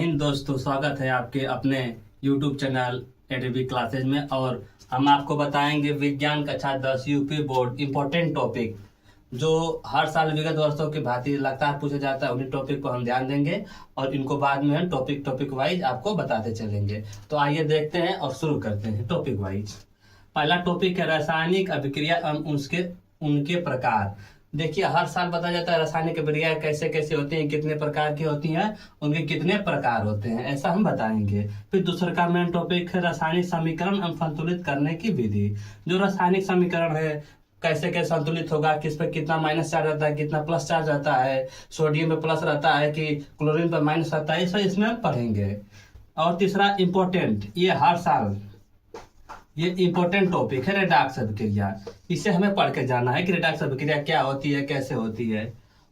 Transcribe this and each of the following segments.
हिंद दोस्तों, स्वागत है आपके अपने YouTube चैनल एडीबी क्लासेज में। और हम आपको बताएंगे विज्ञान कक्षा 10 यूपी बोर्ड इम्पोर्टेंट टॉपिक जो हर साल विगत वर्षों की भांति लगातार पूछा जाता है। उन्हीं टॉपिक को हम ध्यान देंगे और इनको बाद में हम टॉपिक वाइज आपको बताते चलेंगे। तो आइए देखते हैं और शुरू करते हैं टॉपिक वाइज। पहला टॉपिक है रासायनिक अभिक्रिया उनके प्रकार। देखिए, हर साल बताया जाता है रासायनिक अभिक्रिया कैसे कैसे होती हैं, कितने प्रकार की होती हैं, उनके कितने प्रकार होते हैं, ऐसा हम बताएंगे। फिर दूसरा का मेन टॉपिक है रासायनिक समीकरण संतुलित करने की विधि। जो रासायनिक समीकरण है कैसे कैसे संतुलित होगा, किस पे कितना माइनस चार्ज रहता है, कितना प्लस चार्ज रहता है, सोडियम पे प्लस रहता है कि क्लोरीन पे माइनस रहता है, सब इसमें हम पढ़ेंगे। और तीसरा इम्पोर्टेंट, ये हर साल ये इम्पोर्टेंट टॉपिक है रेडॉक्स अभिक्रिया। इसे हमें पढ़ के जाना है कि रेडॉक्स अभिक्रिया क्या होती है, कैसे होती है।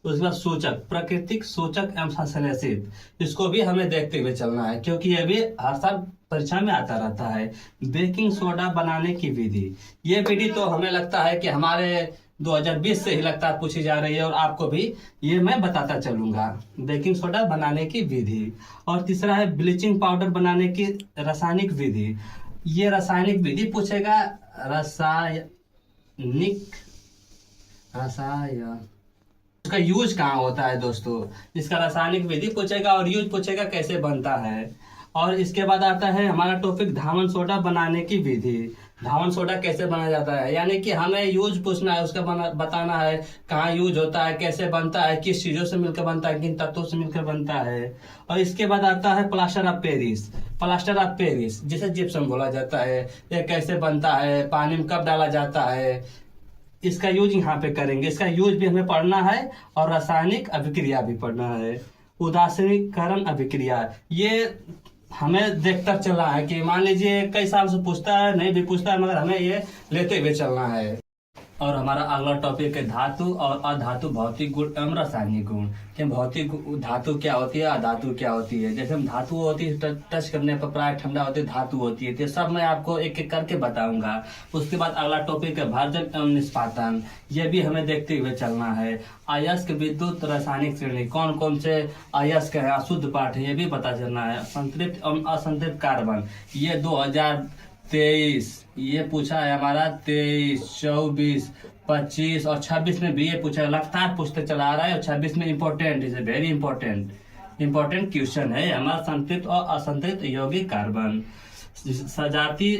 उसके बाद सूचक, प्राकृतिक सूचक एवं संश्लेषित, इसको भी हमें देखते हुए चलना है क्योंकि ये भी हर साल परीक्षा में आता रहता है। बेकिंग सोडा बनाने की विधि, ये विधि तो हमें लगता है कि हमारे 2020 से ही लगातार पूछी जा रही है और आपको भी ये मैं बताता चलूंगा, बेकिंग सोडा बनाने की विधि। और तीसरा है ब्लीचिंग पाउडर बनाने की रासायनिक विधि। ये रासायनिक विधि पूछेगा, रसायन उसका यूज कहाँ होता है दोस्तों, इसका रासायनिक विधि पूछेगा और यूज पूछेगा कैसे बनता है। और इसके बाद आता है हमारा टॉपिक धावन सोडा बनाने की विधि। धावन सोडा कैसे बनाया जाता है, यानी कि हमें यूज पूछना है, उसका बताना है कहाँ यूज होता है, कैसे बनता है, किस चीजों से मिलकर बनता है, किन तत्वों से मिलकर बनता है। और इसके बाद आता है plaster of Paris. Plaster of Paris जिसे जिप्सम बोला जाता है, ये कैसे बनता है, पानी में कब डाला जाता है, इसका यूज यहाँ पे करेंगे। इसका यूज भी हमें पढ़ना है और रासायनिक अभिक्रिया भी पढ़ना है। उदासीनीकरण अभिक्रिया, ये हमें देखकर चलना है कि मान लीजिए कई साल से पूछता है, नहीं भी पूछता है, मगर हमें ये लेते हुए चलना है। और हमारा अगला टॉपिक है धातु और अधातु भौतिक गुण एवं रासायनिक गुण। कि भौतिक धातु क्या होती है, अधातु क्या होती है। जैसे हम धातु होती है टच करने पर प्राय ठंडा होती है, धातु होती है। तो सब मैं आपको एक एक करके बताऊंगा। उसके बाद अगला टॉपिक है भाजन एवं निष्पादन, ये भी हमें देखते हुए चलना है। अयस्क विद्युत रासायनिक श्रेणी, कौन कौन से अयस्क है, अशुद्ध पाठ है, ये भी पता चलना है। संतृप्त एवं असंतृप्त कार्बन, ये 2023 ये पूछा है हमारा, 23, 24, 25 और 26 में भी ये पूछा है, लगातार पूछते चला आ रहा है। और 26 में important, is a very important question है हमारा, संतृप्त और असंतृप्त यौगिक कार्बन। सजातीय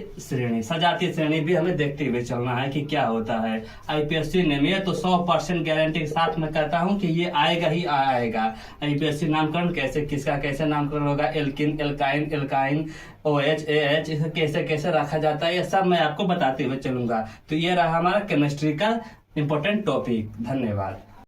श्रेणी भी हमें देखते हुए चलना है कि क्या होता है। आईपीएससी ने मैं तो 100% गारंटी के साथ मैं कहता हूं कि ये आएगा ही आएगा। आईपीएससी नामकरण किसका कैसे नामकरण होगा, एल्किन, एल्काइन, OH, AH, इसे कैसे कैसे रखा जाता है, ये सब मैं आपको बताते हुए चलूंगा। तो ये रहा हमारा केमिस्ट्री का इम्पोर्टेंट टॉपिक। धन्यवाद।